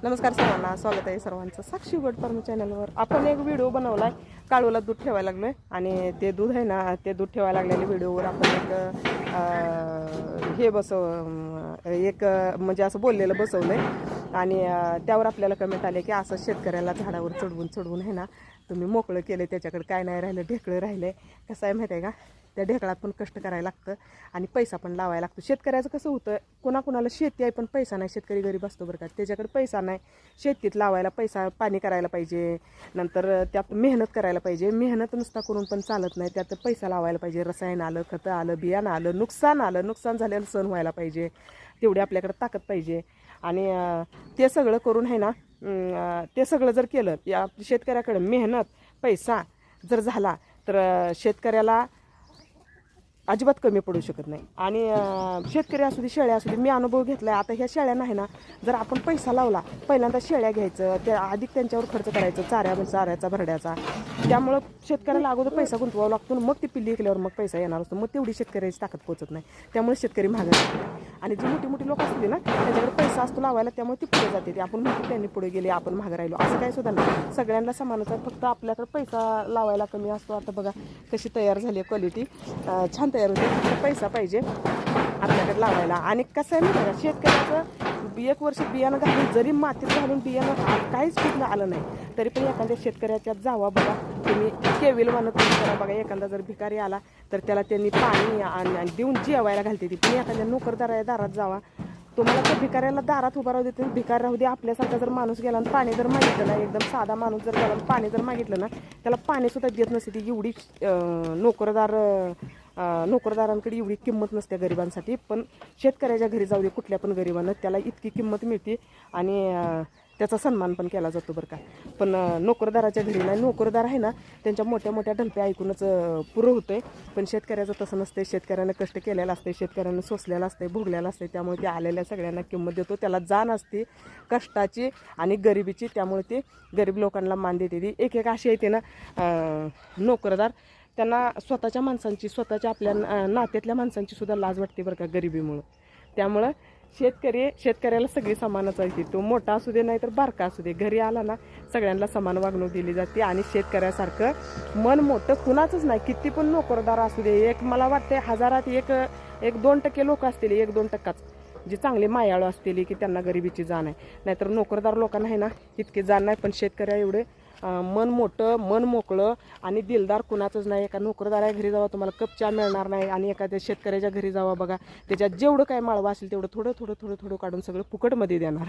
नमस्कार सर्वांना, स्वागत आहे सर्वांचं साक्षी गोट फार्म चॅनलवर. आपण एक व्हिडिओ बनवला आहे, काळूला दूध ठेवायला लागलो आहे आणि ते दूध आहे ना, ते दूध ठेवायला लागलेल्या व्हिडिओवर आपण एक म्हणजे असं बोललेलं बसवलं आहे आणि त्यावर आपल्याला कमेंट आले की असं शेतकऱ्याला झाडावर चढवून आहे ना तुम्ही मोकळं केलं, त्याच्याकडे काय नाही राहिलं, ढेकळं राहिलं आहे. कसं आहे माहिती आहे का, त्या ढेकळात पण कष्ट करायला लागतं आणि पैसा पण लावायला लागतो. शेतकऱ्याचं कसं होतं, कोणाकोणाला शेती आहे पण पैसा नाही, शेतकरी गरीब असतो बरं का, त्याच्याकडे पैसा नाही, शेतीत लावायला पैसा, पाणी करायला पाहिजे, नंतर त्यात मेहनत करायला पाहिजे. मेहनत नुसता करून पण चालत नाही, त्यात पैसा लावायला पाहिजे, रसायन आलं, खतं आलं, बियाणं आलं, नुकसान झालेलं सहन व्हायला पाहिजे, तेवढी आपल्याकडे ताकद पाहिजे. आणि ते सगळं करून आहे ना, ते सगळं जर केलं, या शेतकऱ्याकडे मेहनत पैसा जर झाला तर शेतकऱ्याला अजिबात कमी पडू शकत नाही. आणि शेतकरी असू दे, शेळ्या असू दे, मी अनुभव घेतला आहे. आता ह्या शेळ्यांना आहे ना, जर आपण पैसा लावला, पहिल्यांदा शेळ्या घ्यायचं, त्या अधिक त्यांच्यावर खर्च करायचं, चाऱ्याचा भरड्याचा, त्यामुळं शेतकऱ्याला अगोदर पैसा गुंतवावा लागतो, मग ती पिल्ली ऐकल्यावर मग पैसा येणार असतो, मग तेवढी शेतकऱ्याची ताकद पोचत नाही, त्यामुळे शेतकरी महागाई. आणि जी मोठी मोठी लोक असतील ना, त्यांच्याकडे पैसा असतो लावायला, त्यामुळे ती पुढे जाते. आपण म्हणतो त्यांनी पुढे गेले, आपण महाग राहिलो, असं काही सुद्धा नाही. सगळ्यांना समानच आहे, फक्त आपल्याकडे पैसा लावायला कमी असतो. आता बघा कशी तयार झाली आहे, क्वालिटी छान तयार होते, फक्त पैसा पाहिजे आपल्याकडे लावायला. आणि कसं आहे माहिती आहे का, शेतकऱ्याचं एक वर्ष बियाणं घालून, जरी मातीत घालून बियाणं काहीच पिकलं आलं नाही, तरी पण एखाद्या शेतकऱ्याच्यात जावा बघा तुम्ही, केविल म्हणत करा बघा. एखादा जर भिकारी आला तर त्याला त्यांनी पाणी आणि देऊन जेवायला घालते ती. पण एखाद्या नोकरदाराच्या दारात जावा, तुम्हाला त्या भिकाऱ्याला दारात उभा राहू देते, भिकार राहू दे. आपल्यासारखा जर माणूस गेला आणि पाणी जर मागितलं ना, एकदम साधा माणूस जर गेला पाणी जर मागितलं ना, त्याला पाणीसुद्धा देत नसते ती. एवढी नोकरदारांकडे एवढी किंमत नसते गरिबांसाठी. पण शेतकऱ्याच्या घरी जाऊ दे, कुठल्या पण गरिबांना, त्याला इतकी किंमत मिळते आणि त्याचा सन्मान पण केला जातो बरं का. पण नोकरदाराच्या घरी नाही, नोकरदार आहे ना, त्यांच्या मोठ्या मोठ्या ढलप्या ऐकूनच पुरं होतंय. पण शेतकऱ्याचं तसं नसते, शेतकऱ्यानं कष्ट केलेलं असते, शेतकऱ्यानं सोसलेलं असते, भोगलेलं असते, त्यामुळे ते आलेल्या सगळ्यांना किंमत देतो. त्याला जाण असते कष्टाची आणि गरिबीची, त्यामुळे ते गरीब लोकांना मान देते. ती एक अशी येते ना नोकरदार, त्यांना स्वतःच्या माणसांची, स्वतःच्या आपल्या नात्यातल्या माणसांची सुद्धा लाज वाटते बरं का गरिबीमुळं. त्यामुळं शेतकऱ्याला सगळी समानच आहे, तो मोठा असू दे नाही तर बारका असू दे, घरी आला ना सगळ्यांना समान वागणूक दिली जाते. आणि शेतकऱ्यासारखं मन मोठं कुणाचंच नाही, किती पण नोकरदार असू दे. एक मला वाटते हजारात एक 2% लोक असतील, 1-2%च जे चांगले मायाळू असतील की त्यांना गरिबीची जाण आहे. नाहीतर नोकरदार लोकांना आहे ना इतकी जाण नाही. पण शेतकऱ्या एवढे मन मोठं, मन मोकळं आणि दिलदार कुणाचंच नाही. एका नोकरदाराच्या घरी जावा, तुम्हाला कप चहा मिळणार नाही. आणि एखाद्या शेतकऱ्याच्या घरी जावा बघा, त्याच्यात जेवढं काय माळवं असेल तेवढं थोडं काढून सगळं फुकटमध्ये देणार.